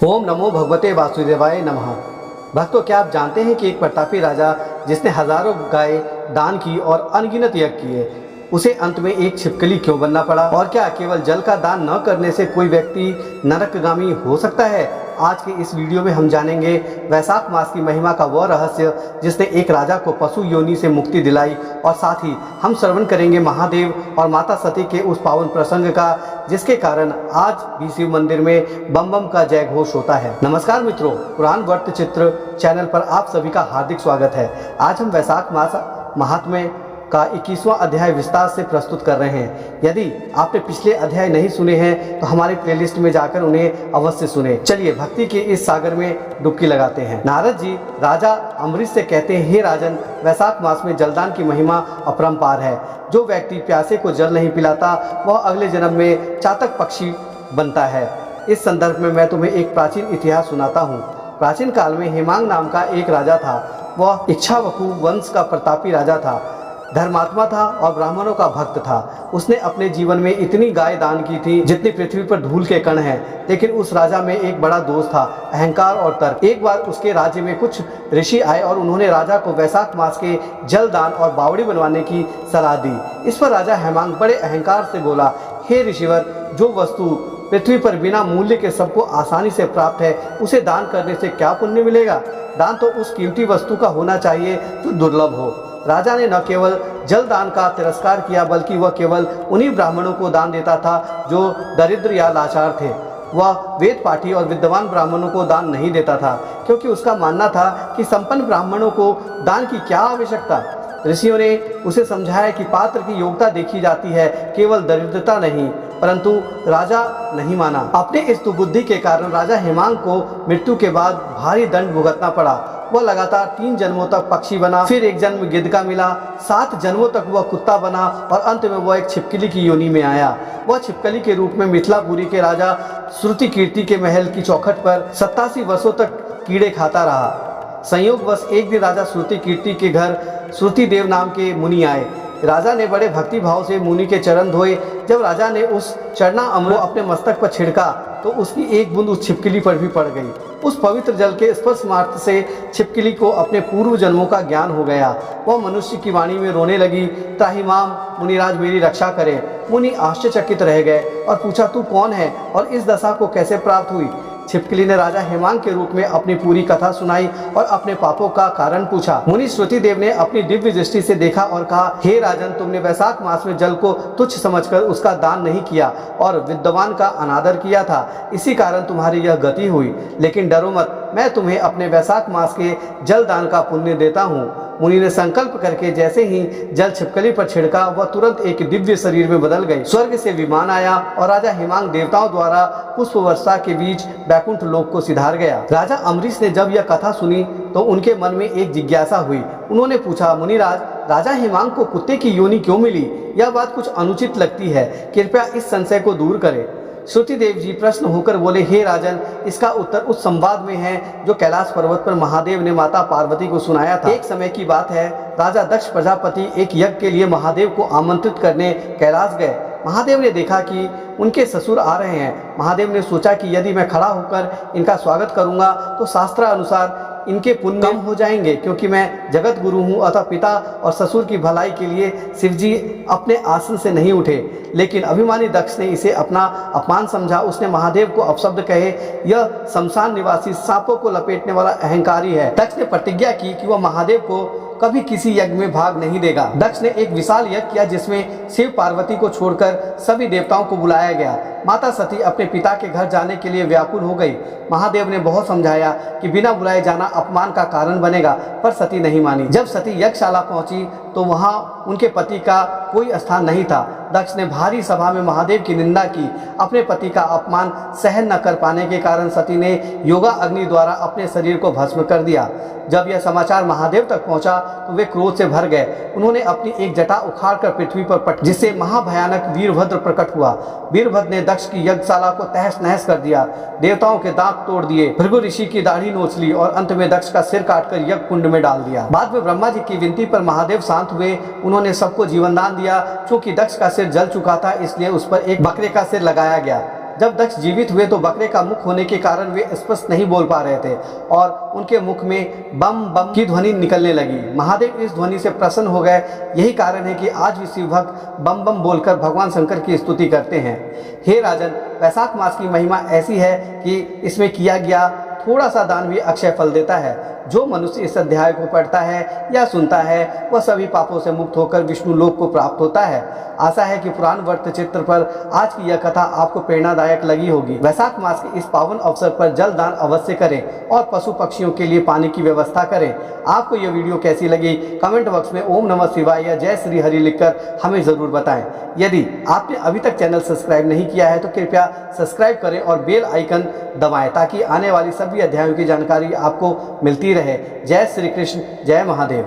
ओम नमो भगवते वासुदेवाय नमः। भक्तों, क्या आप जानते हैं कि एक प्रतापी राजा जिसने हजारों गाय दान की और अनगिनत यज्ञ किए, उसे अंत में एक छिपकली क्यों बनना पड़ा? और क्या केवल जल का दान न करने से कोई व्यक्ति नरकगामी हो सकता है? आज के इस वीडियो में हम जानेंगे वैशाख मास की महिमा का वह रहस्य जिसने एक राजा को पशु योनि से मुक्ति दिलाई, और साथ ही हम श्रवण करेंगे महादेव और माता सती के उस पावन प्रसंग का जिसके कारण आज भी शिव मंदिर में बम बम का जय घोष होता है। नमस्कार मित्रों, पुराण वर्त चित्र चैनल पर आप सभी का हार्दिक स्वागत है। आज हम वैशाख मास महात्म्य का 21वां अध्याय विस्तार से प्रस्तुत कर रहे हैं। यदि आपने पिछले अध्याय नहीं सुने हैं तो हमारे प्लेलिस्ट में जाकर उन्हें अवश्य सुने। चलिए भक्ति के इस सागर में डुबकी लगाते हैं। नारद जी राजा अम्बरीश से कहते हैं, हे राजन, वैशाख मास में जलदान की महिमा अपरंपार है। जो व्यक्ति प्यासे को जल नहीं पिलाता वह अगले जन्म में चातक पक्षी बनता है। इस संदर्भ में मैं तुम्हें एक प्राचीन इतिहास सुनाता हूँ। प्राचीन काल में हेमांग नाम का एक राजा था। वह इक्ष्वाकु वंश का प्रतापी राजा था, धर्मात्मा था और ब्राह्मणों का भक्त था। उसने अपने जीवन में इतनी गाय दान की थी जितनी पृथ्वी पर धूल के कण हैं। लेकिन उस राजा में एक बड़ा दोष था, अहंकार और तर्क। एक बार उसके राज्य में कुछ ऋषि आए और उन्होंने राजा को वैशाख मास के जल दान और बावड़ी बनवाने की सलाह दी। इस पर राजा हेमांग बड़े अहंकार से बोला, हे ऋषिवर, जो वस्तु पृथ्वी पर बिना मूल्य के सबको आसानी से प्राप्त है, उसे दान करने से क्या पुण्य मिलेगा? दान तो उस कीमती वस्तु का होना चाहिए जो दुर्लभ हो। राजा ने न केवल जल दान का तिरस्कार किया बल्कि वह केवल उन्हीं ब्राह्मणों को दान देता था जो दरिद्र या लाचार थे। वह वेद पाठी और विद्वान ब्राह्मणों को दान नहीं देता था, क्योंकि उसका मानना था कि संपन्न ब्राह्मणों को दान की क्या आवश्यकता। ऋषियों ने उसे समझाया कि पात्र की योग्यता देखी जाती है, केवल दरिद्रता नहीं। परंतु राजा नहीं माना। अपने इस दुर्बुद्धि के कारण राजा हेमांग को मृत्यु के बाद भारी दंड भुगतना पड़ा। वह लगातार 3 जन्मों तक पक्षी बना, फिर एक जन्म गिद्ध का मिला, 7 जन्मों तक वह कुत्ता बना और अंत में वह एक छिपकली की योनि में आया। वह छिपकली के रूप में मिथिलापुरी के राजा श्रुति कीर्ति के महल की चौखट पर 87 वर्षों तक कीड़े खाता रहा। संयोगवश एक दिन राजा श्रुति कीर्ति के घर श्रुति देव नाम के मुनि आए। राजा ने बड़े भक्ति भाव से मुनि के चरण धोए। जब राजा ने उस चरना अमृत अपने मस्तक पर छिड़का तो उसकी एक बूंद उस छिपकली पर भी पड़ गई। उस पवित्र जल के स्पर्श मात्र से छिपकली को अपने पूर्व जन्मों का ज्ञान हो गया। वह मनुष्य की वाणी में रोने लगी, त्राहिमाम मुनिराज, मेरी रक्षा करें। मुनि आश्चर्यचकित रह गए और पूछा, तू कौन है और इस दशा को कैसे प्राप्त हुई? छिपकली ने राजा हेमांग के रूप में अपनी पूरी कथा सुनाई और अपने पापों का कारण पूछा। मुनि श्रुति देव ने अपनी दिव्य दृष्टि से देखा और कहा, हे राजन, तुमने वैशाख मास में जल को तुच्छ समझकर उसका दान नहीं किया और विद्वान का अनादर किया था। इसी कारण तुम्हारी यह गति हुई। लेकिन डरो मत, मैं तुम्हें अपने वैशाख मास के जल दान का पुण्य देता हूँ। मुनि ने संकल्प करके जैसे ही जल छिपकली पर छिड़का, वह तुरंत एक दिव्य शरीर में बदल गई। स्वर्ग से विमान आया और राजा हेमांग देवताओं द्वारा पुष्प वर्षा के बीच बैकुंठ लोक को सिधार गया। राजा अम्बरीश ने जब यह कथा सुनी तो उनके मन में एक जिज्ञासा हुई। उन्होंने पूछा, मुनिराज, राजा हेमांग को कुत्ते की योनि क्यों मिली? यह बात कुछ अनुचित लगती है, कृपया इस संशय को दूर करें। श्रुति देव जी प्रश्न होकर बोले, हे राजन, इसका उत्तर उस संवाद में है जो कैलाश पर्वत पर महादेव ने माता पार्वती को सुनाया था। एक समय की बात है, राजा दक्ष प्रजापति एक यज्ञ के लिए महादेव को आमंत्रित करने कैलाश गए। महादेव ने देखा कि उनके ससुर आ रहे हैं। महादेव ने सोचा कि यदि मैं खड़ा होकर इनका स्वागत करूंगा तो शास्त्रानुसार इनके पुण्य कम हो जाएंगे, क्योंकि मैं जगत गुरु हूँ। अतः पिता और ससुर की भलाई के लिए शिवजी अपने आसन से नहीं उठे। लेकिन अभिमानी दक्ष ने इसे अपना अपमान समझा। उसने महादेव को अपशब्द कहे, यह शमशान निवासी सांपों को लपेटने वाला अहंकारी है। दक्ष ने प्रतिज्ञा की कि वह महादेव को कभी किसी यज्ञ में भाग नहीं देगा। दक्ष ने एक विशाल यज्ञ किया जिसमें शिव पार्वती को छोड़कर सभी देवताओं को बुलाया गया। माता सती अपने पिता के घर जाने के लिए व्याकुल हो गई। महादेव ने बहुत समझाया कि बिना बुलाए जाना अपमान का कारण बनेगा, पर सती नहीं मानी। जब सती यज्ञशाला पहुंची तो वहां उनके पति का कोई स्थान नहीं था। दक्ष ने भारी सभा में महादेव की निंदा की। अपने पति का अपमान सहन न कर पाने के कारण सती ने योगा अग्नि द्वारा अपने शरीर को भस्म कर दिया। जब यह समाचार महादेव तक पहुंचा तो वे क्रोध से भर गए। उन्होंने अपनी एक जटा उखाड़कर पृथ्वी पर पट, जिससे महाभयानक वीरभद्र प्रकट हुआ। वीरभद्र ने दक्ष की यज्ञशाला को तहस नहस कर दिया, देवताओं के दांत तोड़ दिए, भृगु ऋषि की दाढ़ी नोच ली और अंत में दक्ष का सिर काटकर यज्ञ कुंड में डाल दिया। बाद में ब्रह्मा जी की विनती पर महादेव शांत हुए। उन्होंने सबको जीवन दान दिया। चूंकि दक्ष का सिर जल चुका था, इसलिए उस पर एक बकरे का सिर लगाया गया। जब दक्ष जीवित हुए तो बकरे का मुख होने के कारण वे स्पष्ट नहीं बोल पा रहे थे और उनके मुख में बम बम की ध्वनि निकलने लगी। महादेव इस ध्वनि से प्रसन्न हो गए। यही कारण है कि आज भी शिव भक्त बम बम बोलकर भगवान शंकर की स्तुति करते हैं। हे राजन, वैशाख मास की महिमा ऐसी है कि इसमें किया गया थोड़ा सा दान भी अक्षय फल देता है। जो मनुष्य इस अध्याय को पढ़ता है या सुनता है वह सभी पापों से मुक्त होकर विष्णु लोक को प्राप्त होता है। आशा है कि पुराण वर्त चित्र पर आज की यह कथा आपको प्रेरणादायक लगी होगी। वैशाख मास के इस पावन अवसर पर जल दान अवश्य करें और पशु पक्षियों के लिए पानी की व्यवस्था करें। आपको यह वीडियो कैसी लगी कमेंट बॉक्स में ओम नमः शिवाय या जय श्री हरि लिखकर हमें ज़रूर बताएं। यदि आपने अभी तक चैनल सब्सक्राइब नहीं किया है तो कृपया सब्सक्राइब करें और बेल आइकन दबाएं ताकि आने वाली सभी अध्यायों की जानकारी आपको मिलती रहे। जय श्री कृष्ण, जय महादेव।